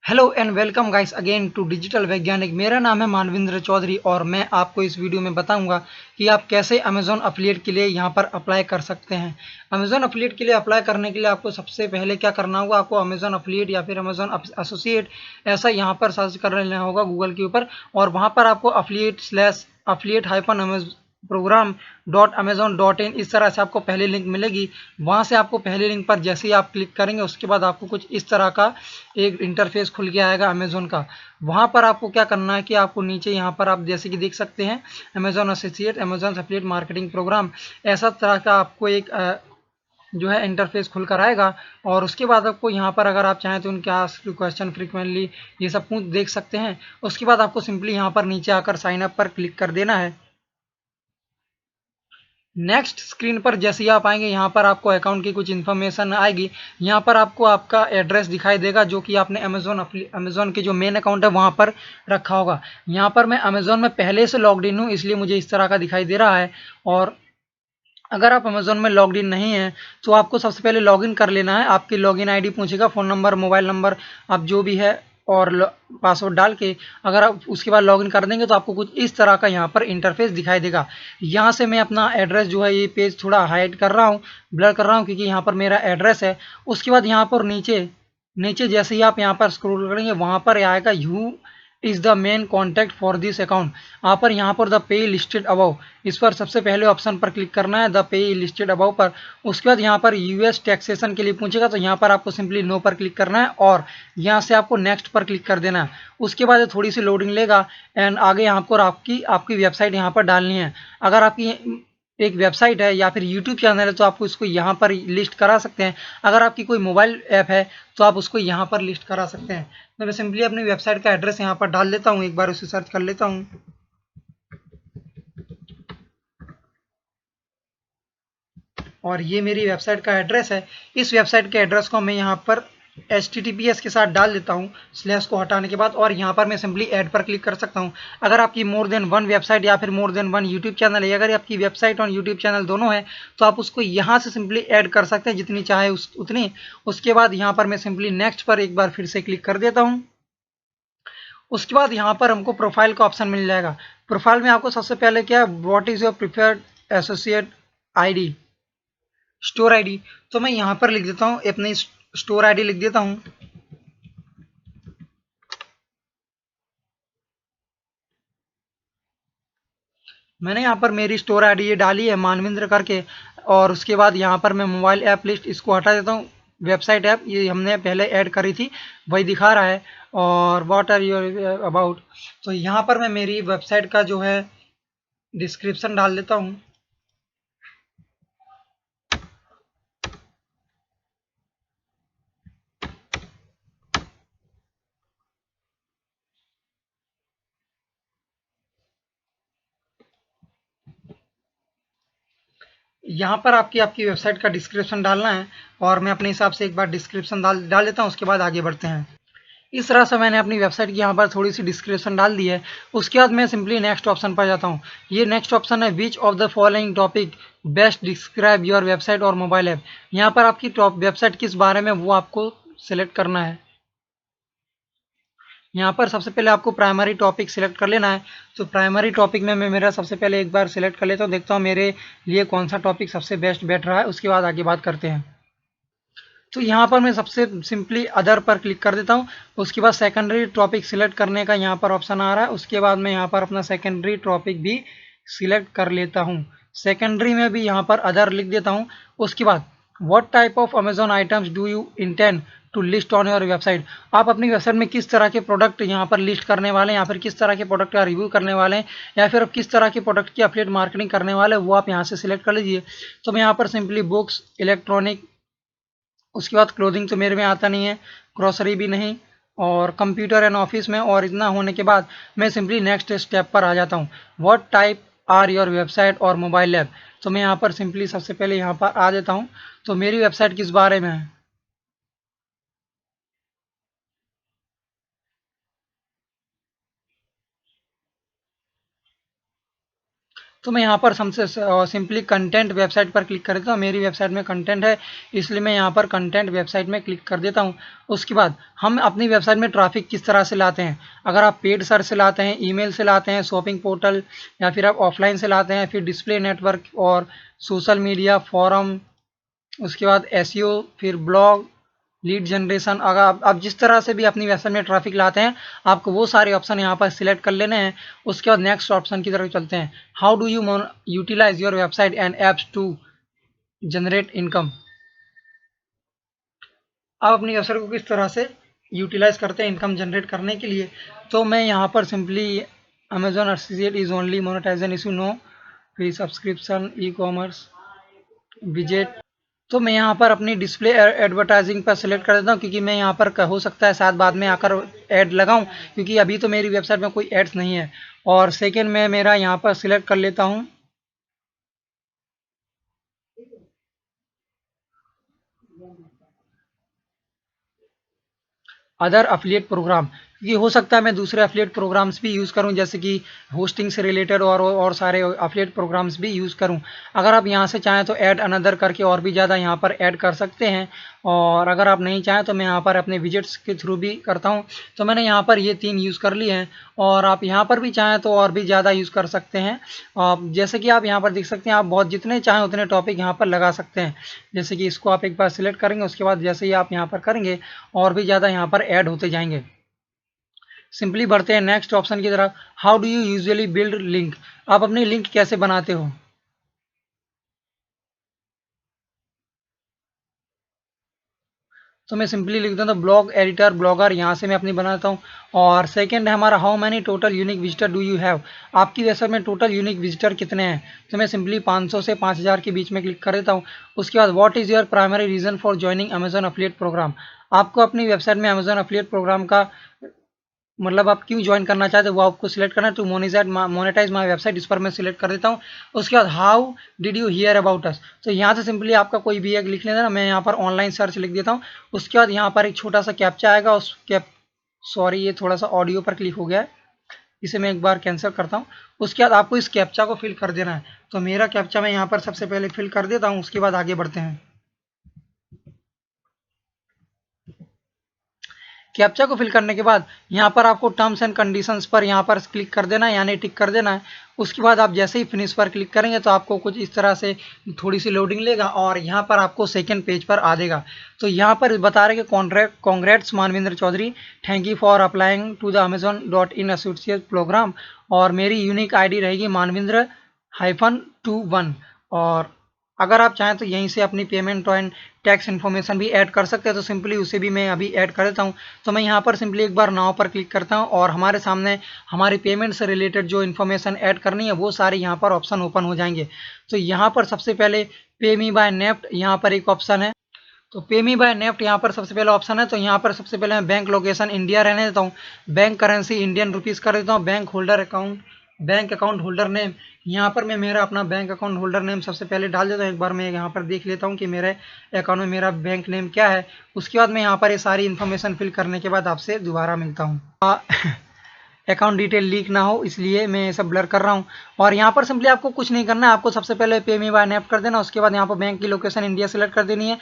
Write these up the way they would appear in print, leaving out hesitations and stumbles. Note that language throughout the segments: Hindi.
Hello and welcome guys again to digital वैज्ञानिक। मेरा नाम है मानविंद्र चौधरी और मैं आपको इस वीडियो में बताऊंगा कि आप कैसे अमेज़ॉन अफिलिएट के लिए यहां पर अप्लाई कर सकते हैं। अमेज़ॉन अफिलिएट के लिए अप्लाई करने के लिए आपको सबसे पहले क्या करना होगा, आपको अमेज़ॉन अफिलिएट या फिर अमेज़ॉन एसोसिएट ऐसा यहां पर सर्च कर लेना होगा गूगल के ऊपर, और वहां पर आपको अफिलिएट हाइफन प्रोग्राम .amazon.in इस तरह से आपको पहली लिंक मिलेगी। वहां से आपको पहली लिंक पर जैसे ही आप क्लिक करेंगे उसके बाद आपको कुछ इस तरह का एक इंटरफेस खुल के आएगा अमेज़न का। वहां पर आपको क्या करना है कि आपको नीचे यहाँ पर आप जैसे कि देख सकते हैं Amazon associate, Amazon affiliate marketing programme, ऐसा तरह का आपको एक जो है इंटरफेस खुल कर आएगा। और उसके बाद आपको यहाँ पर अगर आप चाहें तो उनके आस्क क्वेश्चन फ्रीक्वेंटली ये सब कुछ देख सकते हैं। उसके बाद आपको सिंपली यहाँ पर नीचे आकर साइन अप पर क्लिक कर देना है। नेक्स्ट स्क्रीन पर जैसे ही आप आएंगे यहाँ पर आपको अकाउंट की कुछ इन्फॉर्मेशन आएगी। यहाँ पर आपको आपका एड्रेस दिखाई देगा जो कि आपने अमेज़ॉन के जो मेन अकाउंट है वहाँ पर रखा होगा। यहाँ पर मैं अमेज़ॉन में पहले से लॉग्ड इन हूँ इसलिए मुझे इस तरह का दिखाई दे रहा है। और अगर आप अमेज़न में लॉग्ड इन नहीं है तो आपको सबसे पहले लॉगिन कर लेना है। आपकी लॉगिन आईडी पूछेगा, फ़ोन नंबर, मोबाइल नंबर, आप जो भी है और पासवर्ड डाल के अगर आप उसके बाद लॉगिन कर देंगे तो आपको कुछ इस तरह का यहाँ पर इंटरफेस दिखाई देगा। यहाँ से मैं अपना एड्रेस जो है ये पेज थोड़ा हाइड कर रहा हूँ, ब्लर कर रहा हूँ क्योंकि यहाँ पर मेरा एड्रेस है। उसके बाद यहाँ पर नीचे नीचे जैसे ही आप यहाँ पर स्क्रॉल करेंगे वहाँ पर आएगा you is the main contact for this account. आप पर यहाँ पर द पे लिस्टेड अबव, इस पर सबसे पहले ऑप्शन पर क्लिक करना है, द पे लिस्टेड अबव पर। उसके बाद यहाँ पर यूएस टैक्सेशन के लिए पूछेगा तो यहाँ पर आपको सिंपली नो पर क्लिक करना है और यहाँ से आपको नेक्स्ट पर क्लिक कर देना है। उसके बाद थोड़ी सी लोडिंग लेगा एंड आगे यहाँ पर आपकी आपकी वेबसाइट यहाँ पर डालनी है। अगर आपकी एक वेबसाइट है या फिर यूट्यूब चैनल है तो आपको इसको यहाँ पर लिस्ट करा सकते हैं। अगर आपकी कोई मोबाइल ऐप है तो आप उसको यहाँ पर लिस्ट करा सकते हैं। तो मैं सिंपली अपनी वेबसाइट का एड्रेस यहाँ पर डाल लेता हूँ, एक बार उसे सर्च कर लेता हूँ। और ये मेरी वेबसाइट का एड्रेस है। इस वेबसाइट के एड्रेस को मैं यहाँ पर HTTPS के साथ डाल देता हूँ स्लैश को हटाने के बाद, और यहाँ पर मैं सिंपली ऐड पर क्लिक कर सकता हूँ। अगर आपकी मोर देन वन वेबसाइट या फिर more than one YouTube channel है, अगर आपकी वेबसाइट और यूट्यूब चैनल दोनों है तो आप उसको यहाँ से सिंपली ऐड कर सकते हैं जितनी चाहे उतनी। उसके बाद यहाँ पर मैं सिंपली नेक्स्ट पर एक बार फिर से क्लिक कर देता हूँ। उसके बाद यहाँ पर हमको प्रोफाइल का ऑप्शन मिल जाएगा। प्रोफाइल में आपको सबसे पहले क्या है, what is your preferred associate ID, store ID. तो मैं यहाँ पर लिख देता हूँ अपनी स्टोर आईडी लिख देता हूँ। मैंने यहाँ पर मेरी स्टोर आईडी ये डाली है मानविंद्र करके। और उसके बाद यहाँ पर मैं मोबाइल ऐप लिस्ट इसको हटा देता हूँ। वेबसाइट ऐप ये हमने पहले ऐड करी थी वही दिखा रहा है। और व्हाट आर योर अबाउट, तो यहाँ पर मैं मेरी वेबसाइट का जो है डिस्क्रिप्शन डाल देता हूँ। यहाँ पर आपकी आपकी वेबसाइट का डिस्क्रिप्शन डालना है और मैं अपने हिसाब से एक बार डिस्क्रिप्शन डाल डाल देता हूँ, उसके बाद आगे बढ़ते हैं। इस तरह से मैंने अपनी वेबसाइट की यहाँ पर थोड़ी सी डिस्क्रिप्शन डाल दी है। उसके बाद मैं सिंपली नेक्स्ट ऑप्शन पर जाता हूँ। ये नेक्स्ट ऑप्शन है which of the following topic best describe your website और मोबाइल ऐप। यहाँ पर आपकी टॉप वेबसाइट किस बारे में वो आपको सिलेक्ट करना है। यहाँ पर सबसे पहले आपको प्राइमरी टॉपिक सिलेक्ट कर लेना है। तो प्राइमरी टॉपिक में मैं मेरा सबसे पहले एक बार सिलेक्ट कर लेता हूँ, देखता हूँ मेरे लिए कौन सा टॉपिक सबसे बेस्ट बैठ रहा है, उसके बाद आगे बात करते हैं। तो यहाँ पर मैं सबसे सिंपली अदर पर क्लिक कर देता हूँ। उसके बाद सेकेंडरी टॉपिक सिलेक्ट करने का यहाँ पर ऑप्शन आ रहा है। उसके बाद मैं यहाँ पर अपना सेकेंडरी टॉपिक भी सिलेक्ट कर लेता हूँ। सेकेंडरी में भी यहाँ पर अदर लिख देता हूँ। उसके बाद what type of Amazon items do you intend to list on your website. आप अपनी वेबसाइट में किस तरह के प्रोडक्ट यहाँ पर लिस्ट करने वाले हैं या फिर किस तरह के प्रोडक्ट का रिव्यू करने वाले हैं या फिर आप किस तरह के प्रोडक्ट की एफिलिएट मार्केटिंग करने वाले हैं वो आप यहाँ से सिलेक्ट कर लीजिए। तो मैं यहाँ पर सिंपली बुक्स, इलेक्ट्रॉनिक, उसके बाद क्लोथिंग तो मेरे में आता नहीं है, ग्रोसरी भी नहीं, और कंप्यूटर एंड ऑफिस में, और इतना होने के बाद मैं सिंपली नेक्स्ट स्टेप पर आ जाता हूँ। What type are your website और मोबाइल ऐप। तो मैं यहाँ पर सिंपली सबसे पहले यहाँ पर आ जाता हूँ। तो मेरी वेबसाइट किस बारे में है, तो मैं यहाँ पर सबसे सिंपली कंटेंट वेबसाइट पर क्लिक कर देता हूँ। मेरी वेबसाइट में कंटेंट है, इसलिए मैं यहाँ पर कंटेंट वेबसाइट में क्लिक कर देता हूँ। उसके बाद हम अपनी वेबसाइट में ट्रैफिक किस तरह से लाते हैं, अगर आप पेड सर्च से लाते हैं, ईमेल से लाते हैं, शॉपिंग पोर्टल, या फिर आप ऑफलाइन से लाते हैं, फिर डिस्प्ले नेटवर्क और सोशल मीडिया, फॉरम, उसके बाद एसईओ, फिर ब्लॉग, लीड जनरेशन, अगर आप जिस तरह से भी अपनी वेबसाइट में ट्रैफिक लाते हैं, आपको वो सारे ऑप्शन यहाँ पर सिलेक्ट कर लेने हैं। उसके बाद नेक्स्ट ऑप्शन की तरफ चलते हैं। How do you utilise your website and apps to generate income. आप अपनी वेबसाइट को किस तरह से यूटिलाइज करते हैं इनकम जनरेट करने के लिए। तो मैं यहाँ पर simply Amazon associate is only monetisation issue no, फिर सब्सक्रिप्शन, ई कॉमर्स, विजेट। तो मैं यहाँ पर अपनी डिस्प्ले एडवर्टाइजिंग पर सिलेक्ट कर देता हूँ, क्योंकि मैं यहाँ पर हो सकता है शायद बाद में आकर ऐड लगाऊं, क्योंकि अभी तो मेरी वेबसाइट में कोई एड्स नहीं है। और सेकेंड में मेरा यहाँ पर सिलेक्ट कर लेता हूँ अदर अफिलिएट प्रोग्राम, क्योंकि हो सकता है मैं दूसरे अफिलिएट प्रोग्राम्स भी यूज़ करूं, जैसे कि होस्टिंग से रिलेटेड और सारे अफिलिएट प्रोग्राम्स भी यूज़ करूं। अगर आप यहां से चाहें तो ऐड अनदर करके और भी ज़्यादा यहां पर ऐड कर सकते हैं, और अगर आप नहीं चाहें तो मैं यहां पर अपने विजेट्स के थ्रू भी करता हूं। तो मैंने यहां पर ये 3 यूज़ कर लिए हैं, और आप यहां पर भी चाहें तो और भी ज़्यादा यूज़ कर सकते हैं। जैसे कि आप यहाँ पर देख सकते हैं, आप बहुत जितने चाहें उतने टॉपिक यहाँ पर लगा सकते हैं। जैसे कि इसको आप एक बार सिलेक्ट करेंगे, उसके बाद जैसे ही आप यहाँ पर करेंगे और भी ज़्यादा यहाँ पर ऐड होते जाएंगे। सिंपली बढ़ते हैं नेक्स्ट ऑप्शन की तरफ। How do you usually build link. आप अपनी लिंक कैसे बनाते हो। तो मैं सिंपली लिख देता हूँ ब्लॉग एडिटर ब्लॉगर, यहाँ से मैं अपनी बनाता हूँ। और सेकंड है हमारा how many total unique visitor do you have. आपकी वेबसाइट में टोटल यूनिक विजिटर कितने हैं। तो मैं सिंपली 500 से 5000 के बीच में क्लिक कर देता हूँ। उसके बाद what is your primary reason for joining Amazon affiliate programme. आपको अपनी वेबसाइट में अमेजन अफिलिएट प्रोग्राम का मतलब आप क्यों ज्वाइन करना चाहते हो वो आपको सिलेक्ट करना है। टू मोनेटाइज माय वेबसाइट, इस पर मैं सिलेक्ट कर देता हूँ। उसके बाद how did you here about us. तो यहाँ से सिंपली आपका कोई भी एक लिख लेना, मैं यहाँ पर ऑनलाइन सर्च लिख देता हूँ। उसके बाद यहाँ पर एक छोटा सा कैप्चा आएगा, उस सॉरी ये थोड़ा सा ऑडियो पर क्लिक हो गया है, इसे मैं एक बार कैंसिल करता हूँ। उसके बाद आपको इस कैप्चा को फिल कर देना है। तो मेरा कैप्चा मैं यहाँ पर सबसे पहले फिल कर देता हूँ, उसके बाद आगे बढ़ते हैं। कैप्चा को फिल करने के बाद यहाँ पर आपको टर्म्स एंड कंडीशंस पर यहाँ पर क्लिक कर देना है, यानी टिक कर देना है। उसके बाद आप जैसे ही फिनिश पर क्लिक करेंगे तो आपको कुछ इस तरह से थोड़ी सी लोडिंग लेगा, और यहाँ पर आपको सेकंड पेज पर आ देगा। तो यहाँ पर बता रहे कि congrats Manvindra Chaudhary, thank you for applying to the Amazon associate program, और मेरी यूनिक आईडी रहेगी मानविंद्र-21। और अगर आप चाहें तो यहीं से अपनी पेमेंट एंड टैक्स इन्फॉर्मेशन भी ऐड कर सकते हैं, तो सिंपली उसे भी मैं अभी ऐड कर देता हूं। तो मैं यहां पर सिंपली एक बार नाउ पर क्लिक करता हूं, और हमारे सामने हमारी पेमेंट से रिलेटेड जो इन्फॉर्मेशन ऐड करनी है वो सारी यहां पर ऑप्शन ओपन हो जाएंगे। तो यहां पर सबसे पहले पे मी बाय नेफ्ट यहाँ पर एक ऑप्शन है। तो पे मी बाय नेफ्ट यहाँ पर सबसे पहला ऑप्शन है। तो यहाँ पर सबसे पहले मैं बैंक लोकेशन इंडिया रहने देता हूँ, बैंक करेंसी इंडियन रुपीज़ कर देता हूँ, बैंक अकाउंट होल्डर नेम, यहाँ पर मैं मेरा अपना बैंक अकाउंट होल्डर नेम सबसे पहले डाल देता हूँ। एक बार मैं यहाँ पर देख लेता हूँ कि मेरे अकाउंट में मेरा बैंक नेम क्या है। उसके बाद मैं यहाँ पर ये सारी इन्फॉर्मेशन फिल करने के बाद आपसे दोबारा मिलता हूँ। अकाउंट डिटेल लीक ना हो इसलिए मैं ये सब ब्लर कर रहा हूँ। और यहाँ पर सिंपली आपको कुछ नहीं करना है, आपको सबसे पहले पे मी बाय नेफ्ट कर देना। उसके बाद यहाँ पर बैंक की लोकेशन इंडिया सेलेक्ट कर देनी है।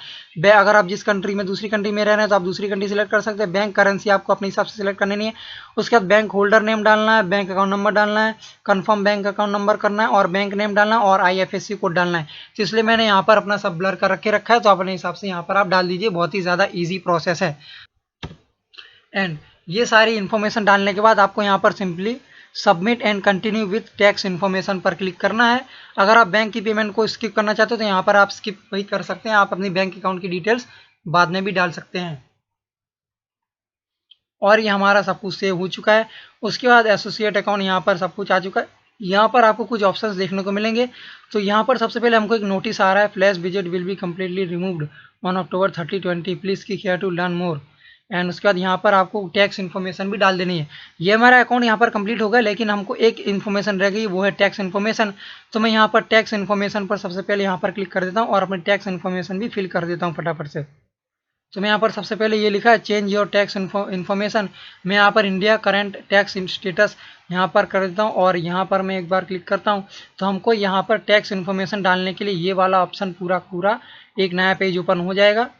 अगर आप जिस कंट्री में दूसरी कंट्री में रह रहे हैं तो आप दूसरी कंट्री सेलेक्ट कर सकते हैं। बैंक करेंसी आपको अपने हिसाब से सिलेक्ट करनी है। उसके बाद बैंक होल्डर नेम डालना है, बैंक अकाउंट नंबर डालना है, कन्फर्म बैंक अकाउंट नंबर करना है, और बैंक नेम डालना है, और IFSC कोड डालना है। तो इसलिए मैंने यहाँ पर अपना सब ब्लर कर रखा है, तो अपने हिसाब से यहाँ पर आप डाल दीजिए। बहुत ही ज़्यादा ईजी प्रोसेस है। एंड ये सारी इन्फॉर्मेशन डालने के बाद आपको यहाँ पर simply submit and continue with tax information पर क्लिक करना है। अगर आप बैंक की पेमेंट को स्किप करना चाहते हो तो यहाँ पर आप स्किप वही कर सकते हैं, आप अपनी बैंक अकाउंट की डिटेल्स बाद में भी डाल सकते हैं। और ये हमारा सब कुछ सेव हो चुका है। उसके बाद एसोसिएट अकाउंट यहाँ पर सब कुछ आ चुका है। यहाँ पर आपको कुछ ऑप्शंस देखने को मिलेंगे। तो यहाँ पर सबसे पहले हमको एक नोटिस आ रहा है, फ्लैश विजेट will be completely removed on October 30, 2020, please click here to learn more. And उसके बाद यहाँ पर आपको टैक्स इन्फॉर्मेशन भी डाल देनी है। ये हमारा अकाउंट यहाँ पर कंप्लीट हो गया, लेकिन हमको एक इन्फॉर्मेशन रह गई, वो है टैक्स इन्फॉर्मेशन। तो मैं यहाँ पर टैक्स इन्फॉर्मेशन पर सबसे पहले यहाँ पर क्लिक कर देता हूँ, और अपनी टैक्स इन्फॉर्मेशन भी फिल कर देता हूँ फटाफट से। तो मैं यहाँ पर सबसे पहले ये लिखा है चेंज योर टैक्स इन्फॉर्मेशन। मैं यहाँ पर इंडिया करंट टैक्स स्टेटस यहाँ पर कर देता हूँ और यहाँ पर मैं एक बार क्लिक करता हूँ तो हमको यहाँ पर टैक्स इन्फॉर्मेशन डालने के लिए ये वाला ऑप्शन पूरा एक नया पेज ओपन हो जाएगा।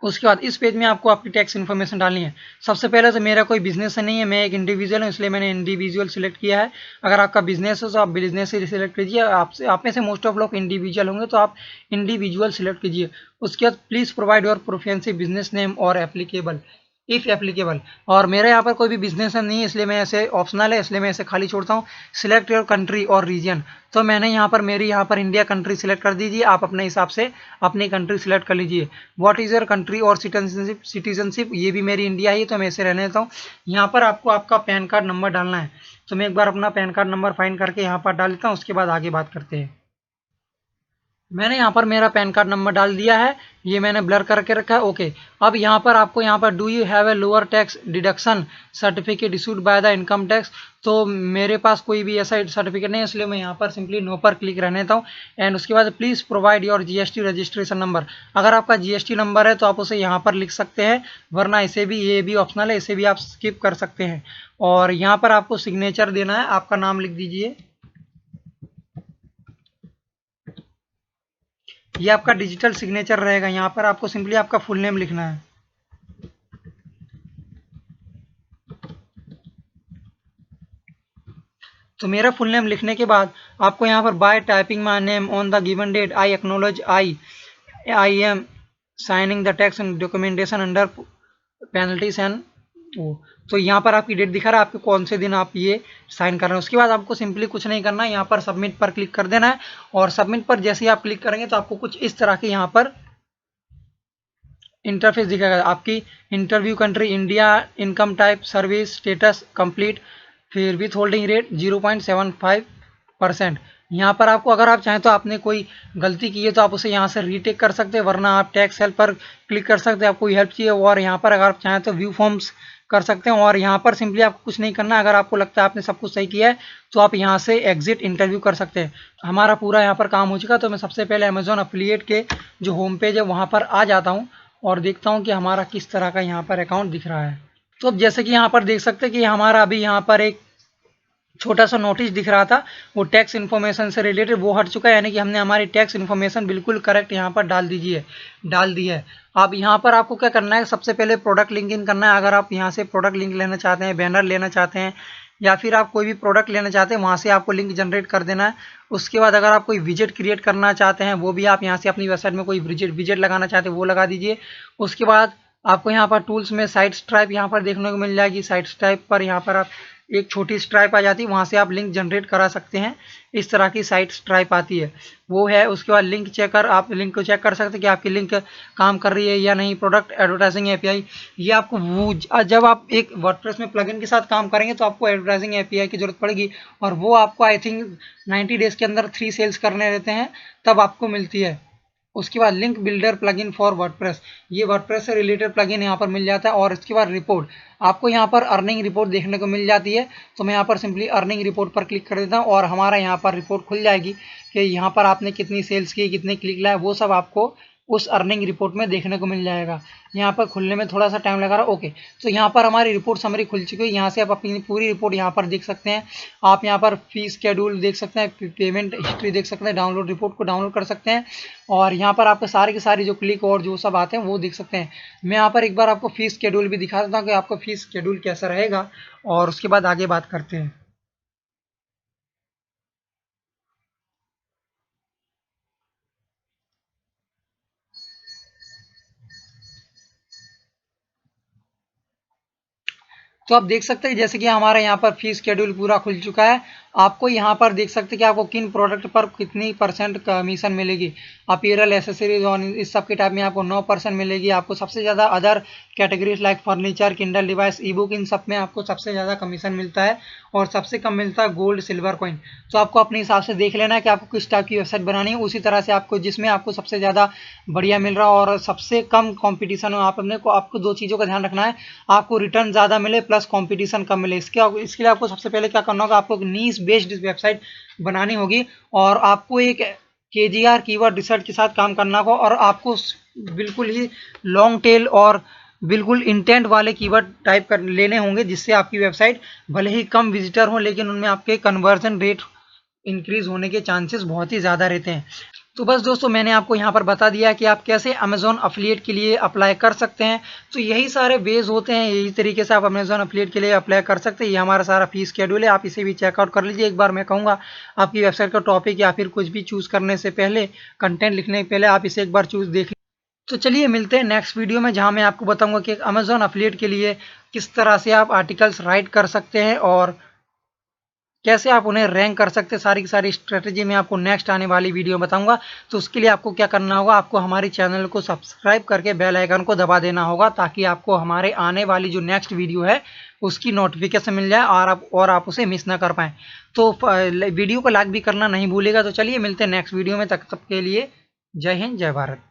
उसके बाद इस पेज में आपको आपकी टैक्स इन्फॉर्मेशन डालनी है। सबसे पहले तो मेरा कोई बिजनेस नहीं है, मैं एक इंडिविजुअल हूँ, इसलिए मैंने इंडिविजुअल सिलेक्ट किया है। अगर आपका बिजनेस हो तो आप बिजनेस ही सिलेक्ट कीजिए। आप में से मोस्ट ऑफ लोग इंडिविजुअल होंगे तो आप इंडिविजुअल सिलेक्ट कीजिए। उसके बाद please provide your proficiency business name और एप्लीकेबल इफ़ एप्लीकेबल। और मेरे यहाँ पर कोई भी बिजनेस नहीं है, इसलिए मैं ऐसे ऑप्शनल है, इसलिए मैं ऐसे खाली छोड़ता हूँ। सिलेक्ट योर कंट्री और रीजन, तो मैंने यहाँ पर मेरी यहाँ पर इंडिया कंट्री सिलेक्ट कर दीजिए। आप अपने हिसाब से अपनी कंट्री सिलेक्ट कर लीजिए। व्हाट इज़ योर कंट्री और सिटीजनशिप, ये भी मेरी इंडिया ही, तो मैं इसे रहने देता हूँ। यहाँ पर आपको आपका पैन कार्ड नंबर डालना है, तो मैं एक बार अपना पैन कार्ड नंबर फाइंड करके यहाँ पर डाल देता हूँ। उसके बाद आगे बात करते हैं। मैंने यहाँ पर मेरा पैन कार्ड नंबर डाल दिया है, ये मैंने ब्लर करके रखा है। ओके, अब यहाँ पर आपको यहाँ पर do you have a lower tax deduction certificate issued by the income tax, तो मेरे पास कोई भी ऐसा सर्टिफिकेट नहीं है, इसलिए मैं यहाँ पर सिंपली नो पर क्लिक रहने देता हूँ। एंड उसके बाद please provide your GST registration number. अगर आपका जीएसटी नंबर है तो आप उसे यहाँ पर लिख सकते हैं, वरना इसे भी, ये भी ऑप्शनल है, इसे भी आप स्किप कर सकते हैं। और यहाँ पर आपको सिग्नेचर देना है, आपका नाम लिख दीजिए। ये आपका डिजिटल सिग्नेचर रहेगा। यहाँ पर आपको सिंपली आपका फुल नेम लिखना है। तो मेरा फुल नेम लिखने के बाद आपको यहाँ पर by typing my name on the given date I acknowledge I am signing the tax documentation under penalties and वो, तो यहाँ पर आपकी डेट दिखा रहा है, आपको कौन से दिन आप ये साइन कर रहे हैं। उसके बाद आपको सिंपली कुछ नहीं करना है, यहाँ पर सबमिट पर क्लिक कर देना है। और सबमिट पर जैसे ही आप क्लिक करेंगे तो आपको कुछ इस तरह के यहाँ पर इंटरफेस दिखेगा। आपकी interview country India, income type, service status complete, फिर विथ होल्डिंग रेट 0.75%। यहाँ पर आपको, अगर आप चाहें तो आपने कोई गलती की है तो आप उसे यहाँ से रीटेक कर सकते हैं, वरना आप टैक्स हेल्प पर क्लिक कर सकते हैं, आपको हेल्प चाहिए। और यहाँ पर अगर आप चाहें तो व्यू फॉर्म्स कर सकते हैं। और यहाँ पर सिंपली आपको कुछ नहीं करना, अगर आपको लगता है आपने सब कुछ सही किया है तो आप यहाँ से एग्जिट इंटरव्यू कर सकते हैं। हमारा पूरा यहाँ पर काम हो चुका, तो मैं सबसे पहले अमेजोन एफिलिएट के जो होम पेज है वहाँ पर आ जाता हूँ और देखता हूँ कि हमारा किस तरह का यहाँ पर अकाउंट दिख रहा है। तो अब जैसे कि यहाँ पर देख सकते हैं कि हमारा अभी यहाँ पर एक छोटा सा नोटिस दिख रहा था, वो टैक्स इन्फॉर्मेशन से रिलेटेड, वो हट चुका है। यानी कि हमने हमारी टैक्स इन्फॉर्मेशन बिल्कुल करेक्ट यहाँ पर डाल दी है। अब यहाँ पर आपको क्या करना है, सबसे पहले प्रोडक्ट लिंक इन करना है। अगर आप यहाँ से प्रोडक्ट लिंक लेना चाहते हैं, बैनर लेना चाहते हैं, या फिर आप कोई भी प्रोडक्ट लेना चाहते हैं, वहाँ से आपको लिंक जनरेट कर देना है। उसके बाद अगर आप कोई विजेट क्रिएट करना चाहते हैं, वो भी आप यहाँ से अपनी वेबसाइट में कोई विजेट लगाना चाहते हैं वो लगा दीजिए। उसके बाद आपको यहाँ पर टूल्स में साइट स्ट्राइप यहाँ पर देखने को मिल जाएगी। साइट स्ट्राइप पर यहाँ पर आप एक छोटी स्ट्राइप आ जाती है, वहाँ से आप लिंक जनरेट करा सकते हैं। इस तरह की साइट स्ट्राइप आती है, वो है। उसके बाद लिंक चेकर, आप लिंक को चेक कर सकते हैं कि आपकी लिंक काम कर रही है या नहीं। प्रोडक्ट एडवर्टाइजिंग एपीआई, ये आपको वो जब आप एक वर्डप्रेस में प्लगइन के साथ काम करेंगे तो आपको एडवर्टाइजिंग एपीआई की जरूरत पड़ेगी, और वो आपको आई थिंक 90 डेज के अंदर 3 सेल्स करने रहते हैं, तब आपको मिलती है। उसके बाद link builder plugin for WordPress, ये वर्डप्रेस से रिलेटेड प्लगइन यहाँ पर मिल जाता है। और इसके बाद रिपोर्ट, आपको यहाँ पर अर्निंग रिपोर्ट देखने को मिल जाती है, तो मैं यहाँ पर सिंपली अर्निंग रिपोर्ट पर क्लिक कर देता हूँ और हमारा यहाँ पर रिपोर्ट खुल जाएगी कि यहाँ पर आपने कितनी सेल्स की, कितने क्लिक लाए, वो सब आपको उस अर्निंग रिपोर्ट में देखने को मिल जाएगा। यहाँ पर खुलने में थोड़ा सा टाइम लगा रहा है। ओके, तो यहाँ पर हमारी रिपोर्ट समरी खुल चुकी है। यहाँ से आप अपनी पूरी रिपोर्ट यहाँ पर देख सकते हैं। आप यहाँ पर फीस शेड्यूल देख सकते हैं, पेमेंट हिस्ट्री देख सकते हैं, डाउनलोड रिपोर्ट को डाउनलोड कर सकते हैं, और यहाँ पर आपके सारे के सारे जो क्लिक और जो सब आते हैं वो देख सकते हैं। मैं यहाँ पर एक बार आपको फीस शेड्यूल भी दिखा देता हूँ कि आपका फीस शेड्यूल कैसा रहेगा, और उसके बाद आगे बात करते हैं। तो आप देख सकते हैं जैसे कि हमारा यहाँ पर फीस शेड्यूल पूरा खुल चुका है। आपको यहाँ पर देख सकते हैं कि आपको किन प्रोडक्ट पर कितनी % कमीशन मिलेगी। अपीयरल, एसेसरीज और इस सब के टाइप में आपको 9% मिलेगी। आपको सबसे ज़्यादा other categories like furniture, Kindle device, e book, इन सब में आपको सबसे ज़्यादा कमीशन मिलता है, और सबसे कम मिलता है गोल्ड सिल्वर कॉइन। तो आपको अपने हिसाब से देख लेना है कि आपको किस टाइप की वेबसाइट बनानी है, उसी तरह से आपको जिसमें आपको सबसे ज़्यादा बढ़िया मिल रहा हो और सबसे कम कॉम्पिटिशन हो। आप अपने को आपको 2 चीज़ों का ध्यान रखना है, आपको रिटर्न ज़्यादा मिले प्लस कंपटीशन कम मिले। इसके लिए आपको सबसे पहले क्या करना होगा, आपको एक नीश बेस्ड वेबसाइट बनानी होगी, और आपको एक KGR कीवर्ड रिसर्च के साथ काम करना होगा, और आपको बिल्कुल ही लॉन्ग टेल और बिल्कुल इंटेंट वाले कीवर्ड टाइप कर लेने होंगे, जिससे आपकी वेबसाइट भले ही कम विजिटर हो लेकिन उनमें आपके कन्वर्जन रेट इंक्रीज होने के चांसेस बहुत ही ज़्यादा रहते हैं। तो बस दोस्तों, मैंने आपको यहाँ पर बता दिया कि आप कैसे अमेज़ॉन अफिलिएट के लिए अप्लाई कर सकते हैं। तो यही सारे वेज होते हैं, यही तरीके से आप अमेज़ॉन अफिलिएट के लिए अप्लाई कर सकते हैं। ये हमारा सारा फी शेड्यूल है, आप इसे भी चेकआउट कर लीजिए एक बार। मैं कहूँगा आपकी वेबसाइट का टॉपिक या फिर कुछ भी चूज़ करने से पहले, कंटेंट लिखने से पहले आप इसे एक बार चूज़ देख। तो चलिए मिलते हैं नेक्स्ट वीडियो में, जहाँ मैं आपको बताऊंगा कि अमेज़ॉन अफिलिएट के लिए किस तरह से आप आर्टिकल्स राइट कर सकते हैं और कैसे आप उन्हें रैंक कर सकते हैं। सारी की सारी स्ट्रेटेजी मैं आपको नेक्स्ट आने वाली वीडियो में बताऊंगा। तो उसके लिए आपको क्या करना होगा, आपको हमारे चैनल को सब्सक्राइब करके बेल आइकन को दबा देना होगा, ताकि आपको हमारे आने वाली जो नेक्स्ट वीडियो है उसकी नोटिफिकेशन मिल जाए और आप उसे मिस ना कर पाएँ। तो वीडियो को लाइक भी करना नहीं भूलेगा। तो चलिए मिलते हैं नेक्स्ट वीडियो में, तब के लिए जय हिंद जय भारत।